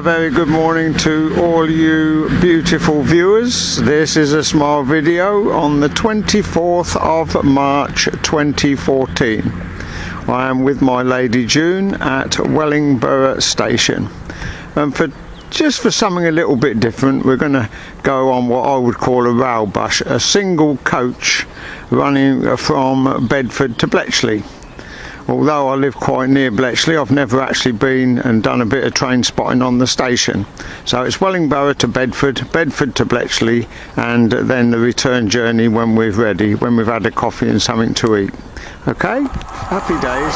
a very good morning to all you beautiful viewers. This is a small video on the 24th of March 2014. I am with my Lady June at Wellingborough station, and for something a little bit different, we're going to go on what I would call a rail bus, a single coach running from Bedford to Bletchley. Although I live quite near Bletchley, I've never actually been and done a bit of train spotting on the station. So it's Wellingborough to Bedford, Bedford to Bletchley, and then the return journey when we're ready, when we've had a coffee and something to eat. Okay? Happy days.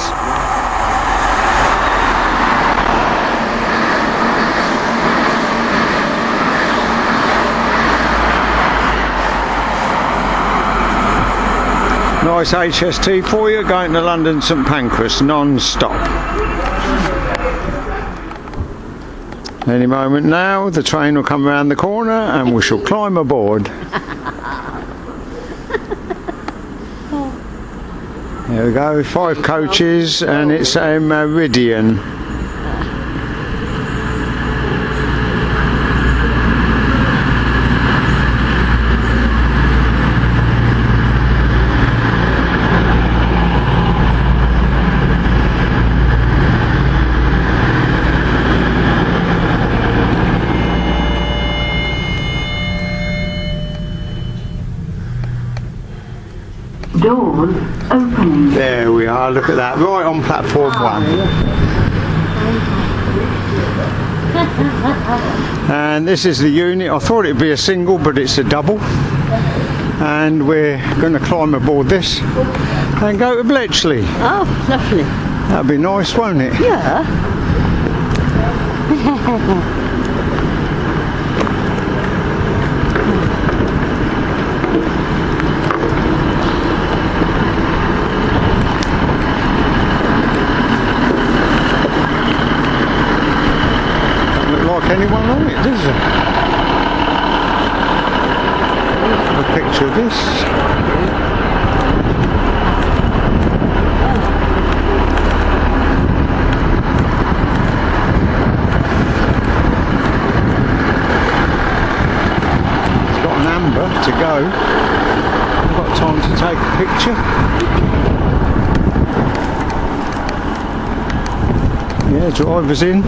Nice HST for you, going to London St Pancras non-stop. Any moment now the train will come around the corner and we shall climb aboard. There we go, 5 coaches and it's a Meridian. Doors opening. There we are, look at that, right on platform 1. And this is the unit. I thought it'd be a single, but it's a double. And we're going to climb aboard this and go to Bletchley. Oh, lovely. That'd be nice, won't it? Yeah. Anyone on it, does it? A picture of this. It's got an amber to go. I've got time to take a picture. Yeah, driver's in.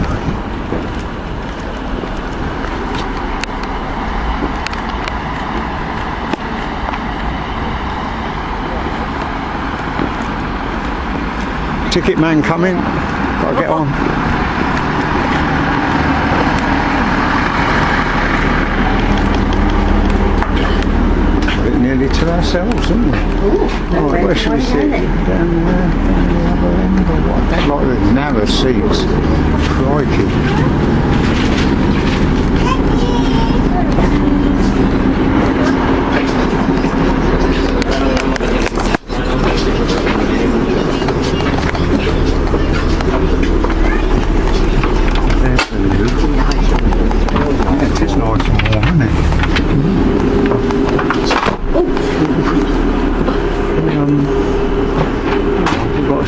Ticket man coming, gotta get on. We're nearly to ourselves, aren't we? Right, where should we sit? Down there, down the other end, or what? That's like the narrow seats. Crikey.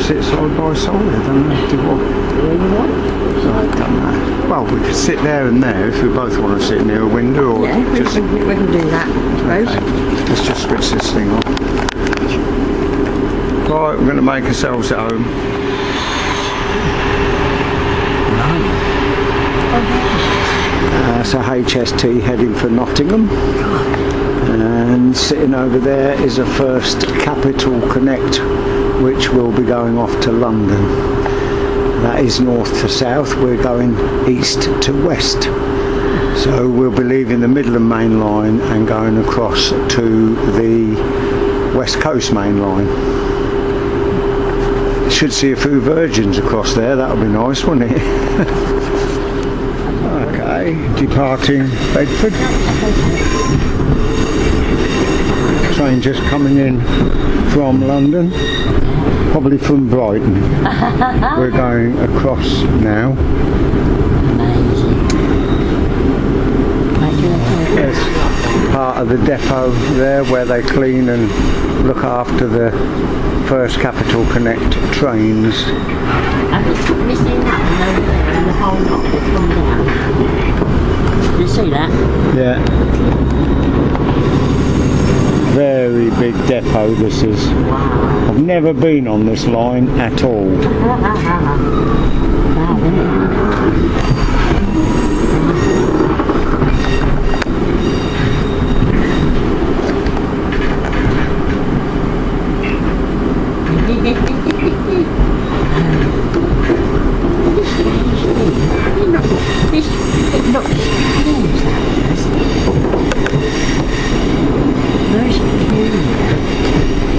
Sit side by side, I don't know. Do what? I don't know. Well, we could sit there and there if we both want to sit near a window, or yeah, just. We can do that, I suppose. Okay. Let's just switch this thing on. Right, we're going to make ourselves at home. That's a HST heading for Nottingham. And sitting over there is a First Capital Connect, which will be going off to London. That is north to south, we're going east to west. So we'll be leaving the Midland main line and going across to the West Coast main line. Should see a few Virgins across there, that'll be nice, wouldn't it? Okay, departing Bedford. Train just coming in from London, probably from Brighton. We're going across now. Yes, part of the depot there where they clean and look after the First Capital Connect trains. Have you seen that one over there and the whole lot that's come down? Did you see that? Yeah. Very big depot this is. Wow. I've never been on this line at all. Wow, isn't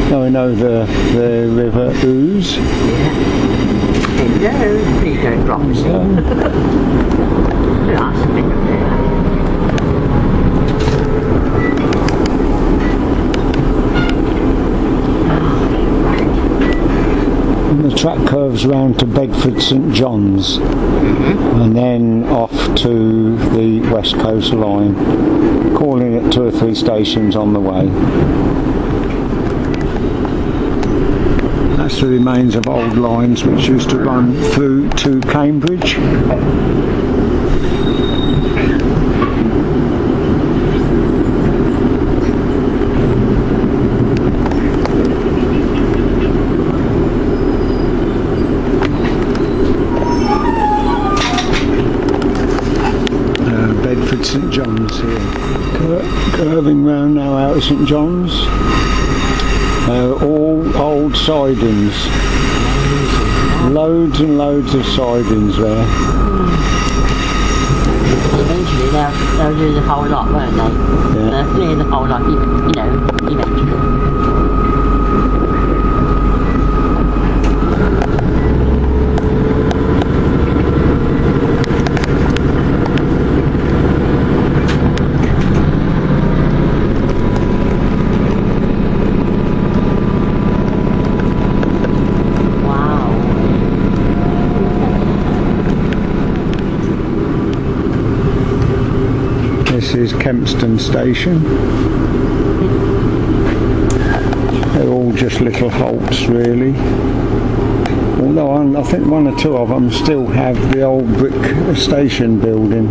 Going over the River Ouse. Hello, please don't drop us in. Nice bit of there. And the track curves round to Bedford St John's and then off to the West Coast line, calling at 2 or 3 stations on the way. That's the remains of old lines which used to run through to Cambridge. Bedford St John's here. Curving round now out of St John's. All old sidings. Loads and loads of sidings there. Eventually they'll do the whole lot, won't they? Yeah. They'll clear the whole lot, eventually. This is Kempston Station. They're all just little halts really. Although I think 1 or 2 of them still have the old brick station building.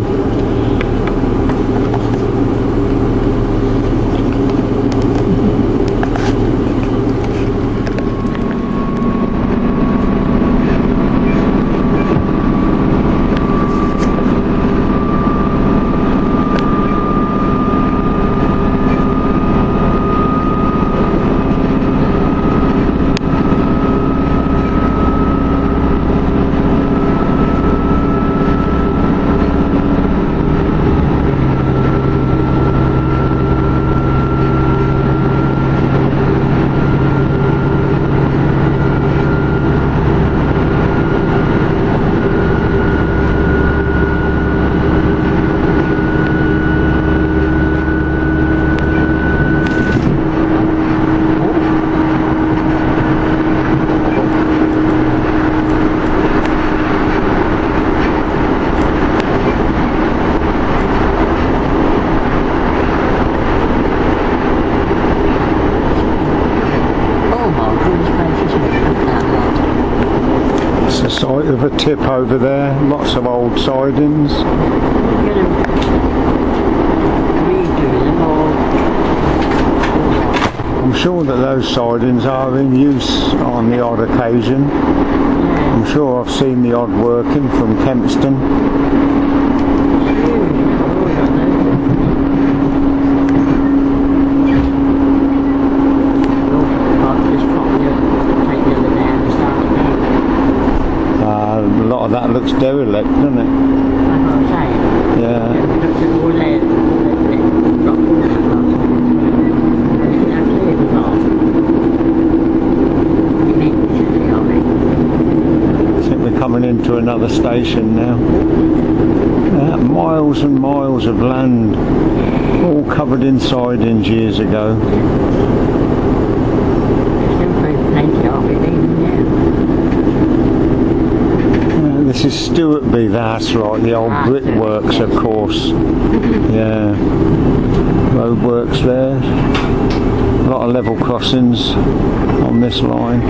Site of a tip over there, lots of old sidings. I'm sure that those sidings are in use on the odd occasion. I'm sure I've seen the odd working from Kempston. A lot of that looks derelict, doesn't it? Yeah. I think we're coming into another station now. Miles and miles of land, all covered in sidings years ago. This is Stewartby, that's right, the old brickworks, of course. Yeah, roadworks there. A lot of level crossings on this line.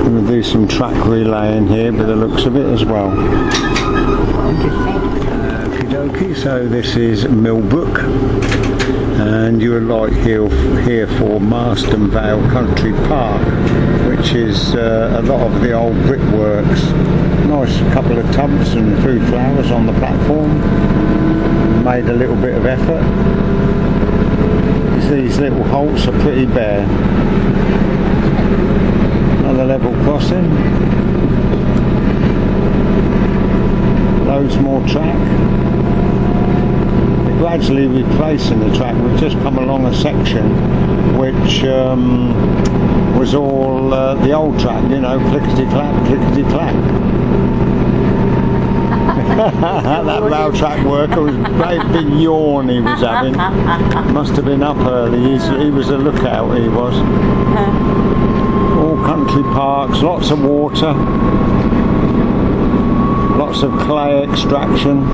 Going to do some track relaying here by the looks of it as well. Okie dokie, so this is Millbrook, and you are like here for Marston Vale Country Park, which is a lot of the old brickworks. Nice couple of tubs and food flowers on the platform. Made a little bit of effort. These little halts are pretty bare. Another level crossing. Loads more track. They're gradually replacing the track. We've just come along a section which was all the old track, you know, clickety-clack, clickety-clack. That rail track worker was a great big yawn he was having. Must have been up early. He was a lookout, he was. All country parks, lots of water, lots of clay extraction.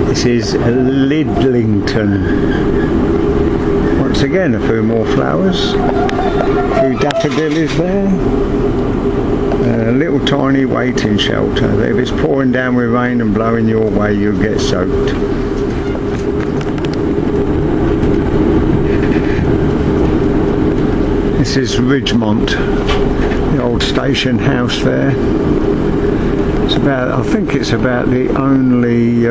This is Lidlington. Once again, a few more flowers, a few daffodillies there, a little tiny waiting shelter. If it's pouring down with rain and blowing your way, you'll get soaked. This is Ridgemont, the old station house there. It's about, I think it's about the only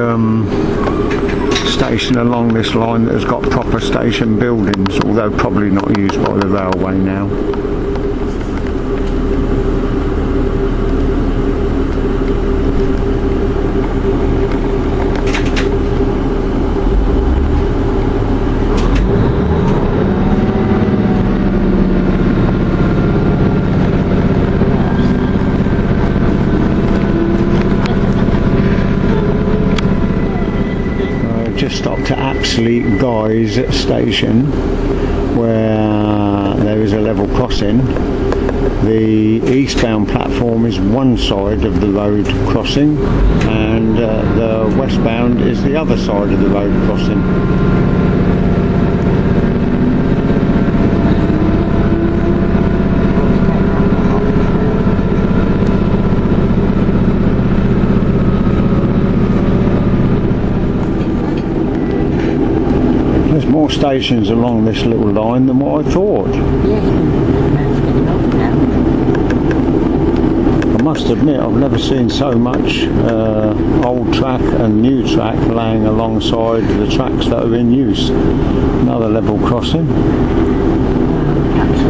station along this line that has got proper station buildings, although probably not used by the railway now. Stopped at Apsley Guy's station, where there is a level crossing. The eastbound platform is one side of the road crossing, and the westbound is the other side of the road crossing. More stations along this little line than what I thought. I must admit, I've never seen so much old track and new track laying alongside the tracks that are in use. Another level crossing. Perhaps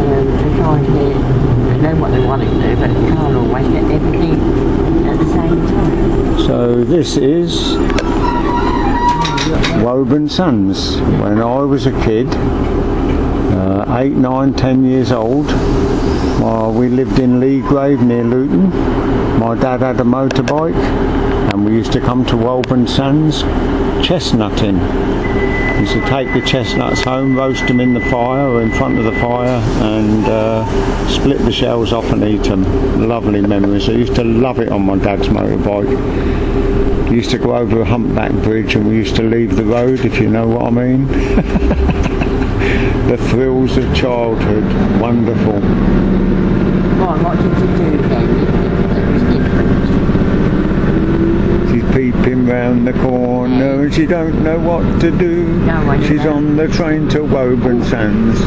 they know what they want to do, but they can't always get everything at the same time. So this is Woburn Sons. When I was a kid, 8, 9, 10 years old, we lived in Leagrave near Luton. My dad had a motorbike and we used to come to Woburn Sons chestnutting. We used to take the chestnuts home, roast them in the fire or in front of the fire, and split the shells off and eat them. Lovely memories. I used to love it on my dad's motorbike. We used to go over a humpback bridge and we used to leave the road, if you know what I mean. The thrills of childhood, wonderful. Well, what did you do then that was different? She's peeping round the corner and she don't know what to do. No, she's on the train to Woburn Sands.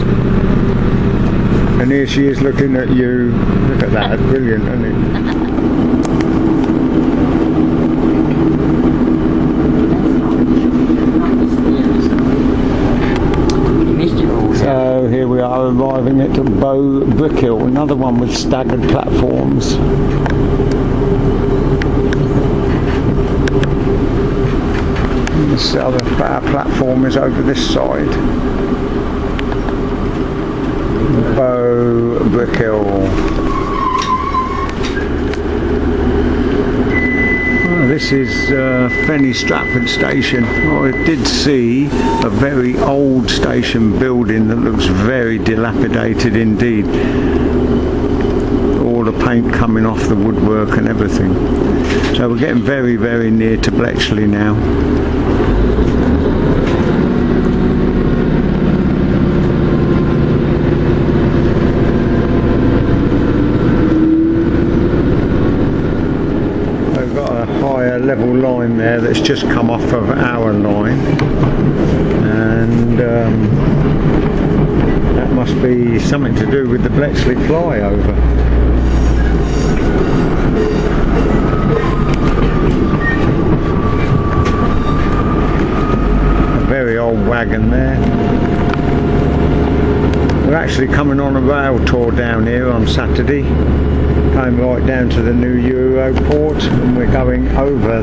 And here she is looking at you. Look at that, brilliant, isn't it? So here we are arriving at Bow Brickhill, another one with staggered platforms. This other platform is over this side. Bow Brickhill. This is Fenny Stratford Station. I did see a very old station building that looks very dilapidated indeed. All the paint coming off the woodwork and everything. So we're getting very, very near to Bletchley now. Level line there that's just come off of our line, and that must be something to do with the Bletchley flyover. A very old wagon there. We're actually coming on a rail tour down here on Saturday. Going right down to the new Europort, and we're going over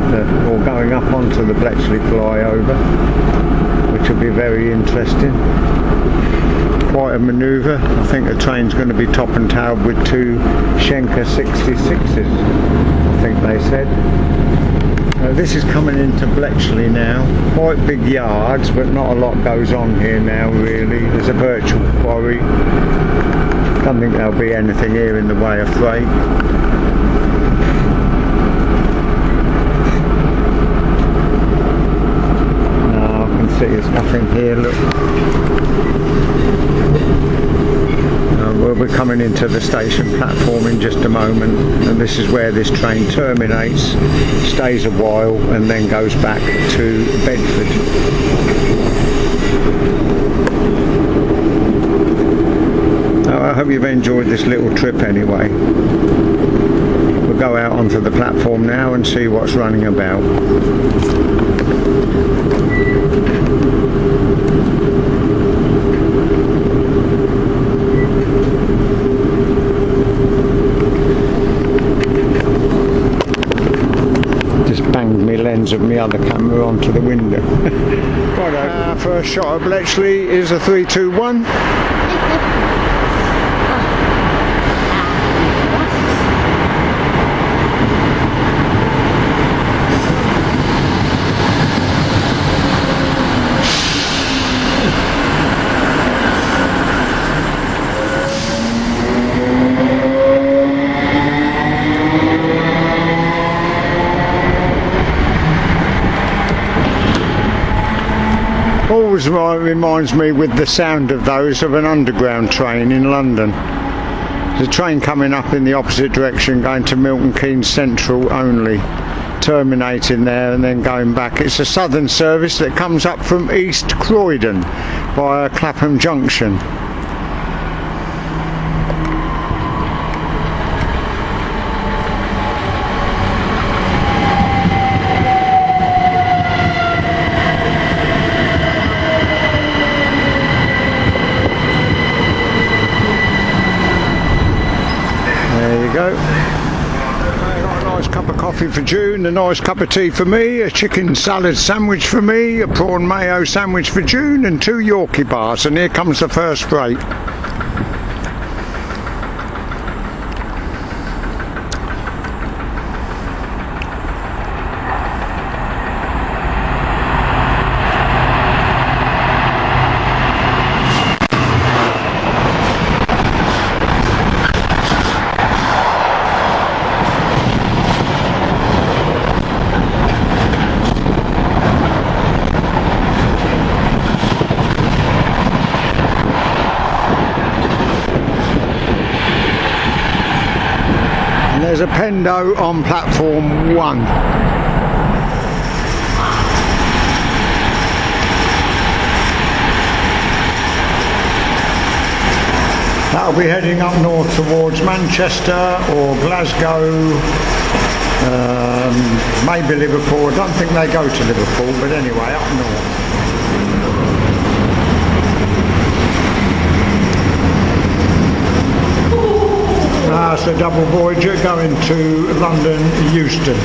going up onto the Bletchley flyover, which will be very interesting. Quite a manoeuvre. I think the train's going to be top and tailed with two Schenker 66s, I think they said. This is coming into Bletchley now. Quite big yards, but not a lot goes on here now really. There's a virtual quarry. Don't think there'll be anything here in the way of freight. No, I can see there's nothing here, look. We'll be coming into the station platform in just a moment, and this is where this train terminates, stays a while and then goes back to Bedford. I hope you've enjoyed this little trip anyway. We'll go out onto the platform now and see what's running about. Just banged my lens of my other camera onto the window. Right, first shot of Bletchley is a 321. Always reminds me with the sound of those of an underground train in London. There's a train coming up in the opposite direction going to Milton Keynes Central only, terminating there and then going back. It's a southern service that comes up from East Croydon via Clapham Junction. Go. Got a nice cup of coffee for June, a nice cup of tea for me, a chicken salad sandwich for me, a prawn mayo sandwich for June, and 2 Yorkie bars, and here comes the first break. There's a Pendo on platform 1. That'll be heading up north towards Manchester or Glasgow, maybe Liverpool. I don't think they go to Liverpool, but anyway, up north. It's a double Voyager going to London Euston.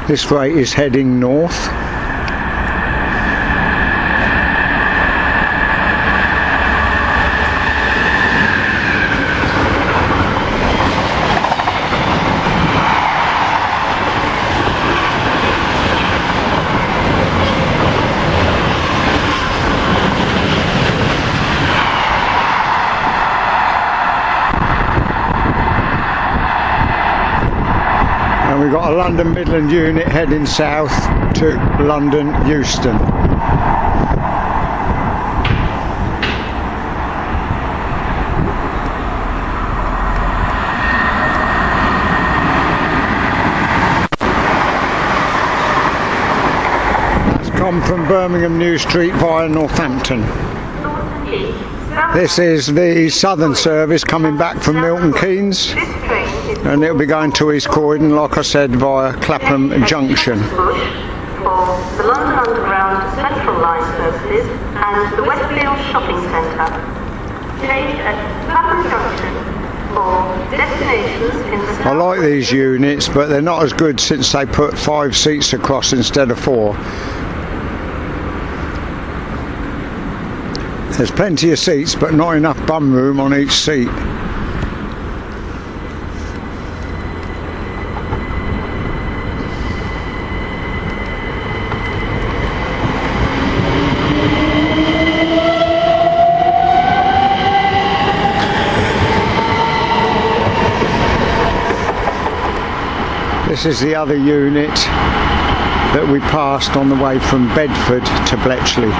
This freight is heading north. got a London Midland unit heading south to London Euston. That's come from Birmingham New Street via Northampton. This is the southern service coming back from Milton Keynes, and it'll be going to East Croydon, like I said, via Clapham Junction. For the London Underground Central Line services and the Westfield Shopping Centre. Change at Clapham Junction for destinations in the... I like these units, but they're not as good since they put 5 seats across instead of 4. There's plenty of seats, but not enough bum room on each seat. This is the other unit that we passed on the way from Bedford to Bletchley.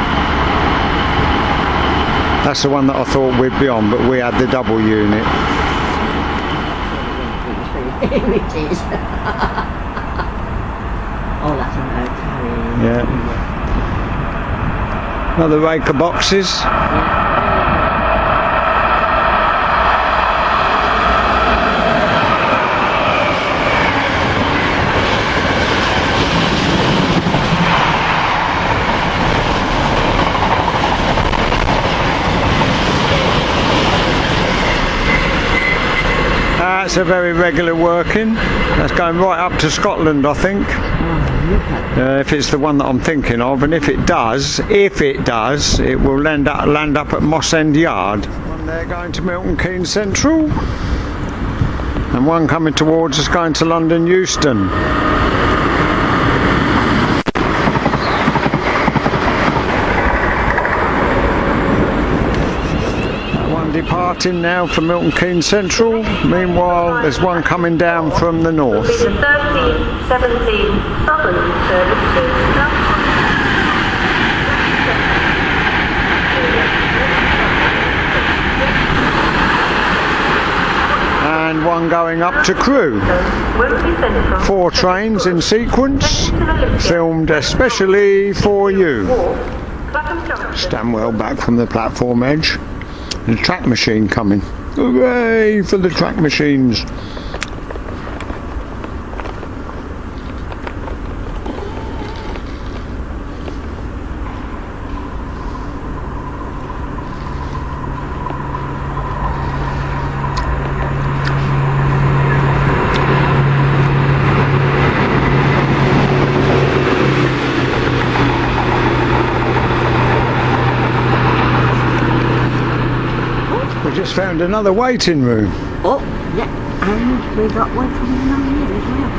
That's the one that I thought we'd be on, but we had the double unit. Here it is. Oh, that's an okay. Yeah. Another rake of boxes. That's a very regular working. That's going right up to Scotland, I think. If it's the one that I'm thinking of, and if it does, it will land up at Moss End Yard. One there going to Milton Keynes Central, and one coming towards us going to London Euston. Departing now from Milton Keynes Central. Meanwhile, there's one coming down from the north. The 1317 Southern services. And one going up to Crewe. 4 trains in sequence, filmed especially for you. Stand well back from the platform edge. The track machine coming. Hooray for the track machines. We just found another waiting room. Oh, yeah, and we got one coming along here as well.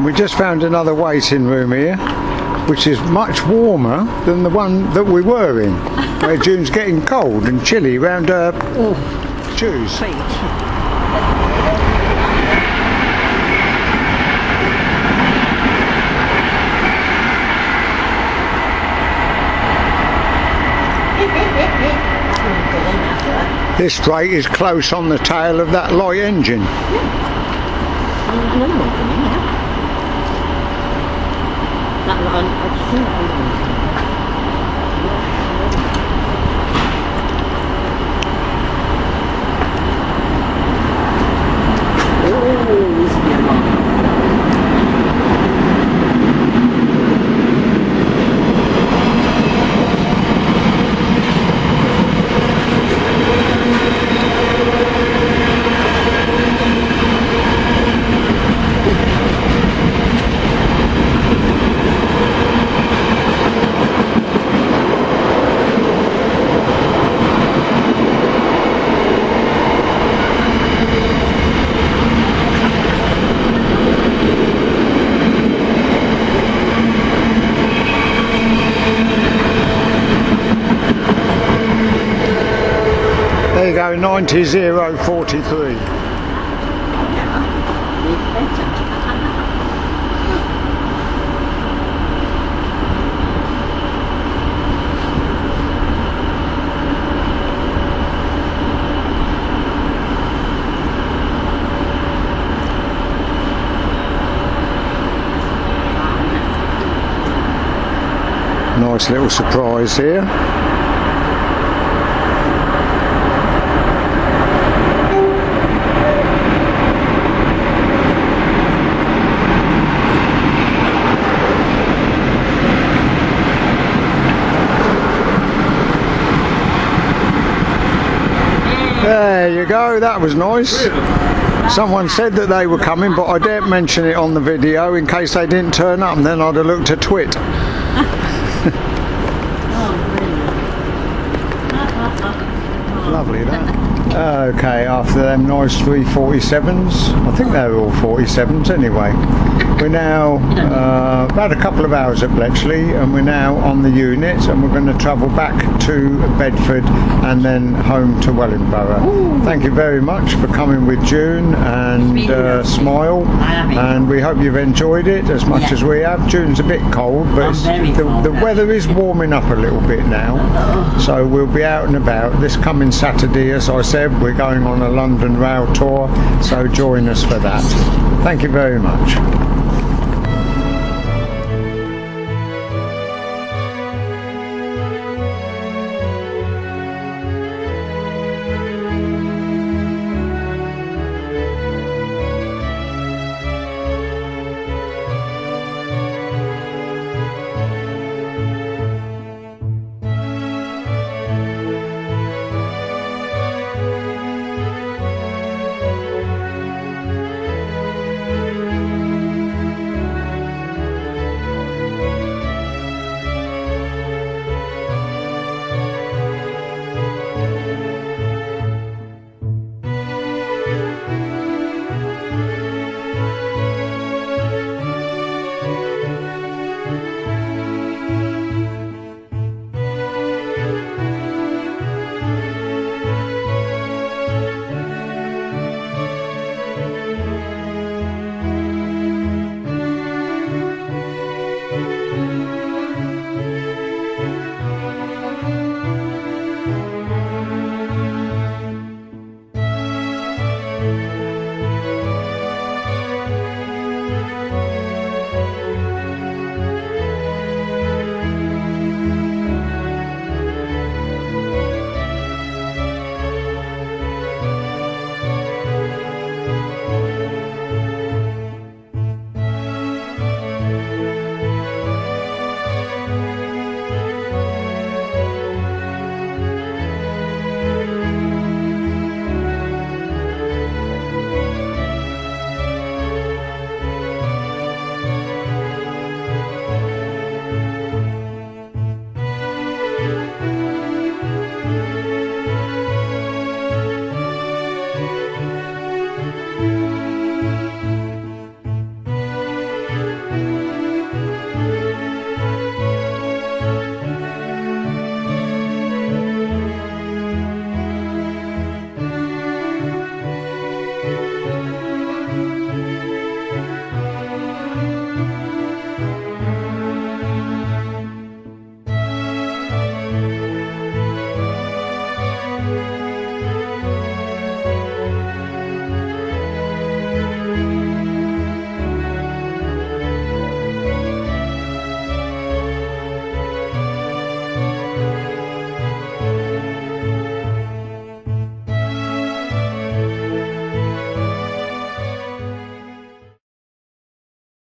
We just found another waiting room here, which is much warmer than the one that we were in, where June's getting cold and chilly round her shoes. This straight is close on the tail of that light engine. 20043. Nice little surprise here. There you go, that was nice. Someone said that they were coming, but I didn't mention it on the video in case they didn't turn up, and then I'd have looked at twit. Lovely that. Okay, after them nice 347's, I think they were all 47's anyway. We're now about a couple of hours at Bletchley, and we're now on the unit, and we're going to travel back to Bedford and then home to Wellingborough. Ooh. Thank you very much for coming with June and Smile, and we hope you've enjoyed it as much as we have. June's a bit cold, but the weather is warming up a little bit now, so we'll be out and about. This coming Saturday, as I said, we're going on a London rail tour, so join us for that. Thank you very much.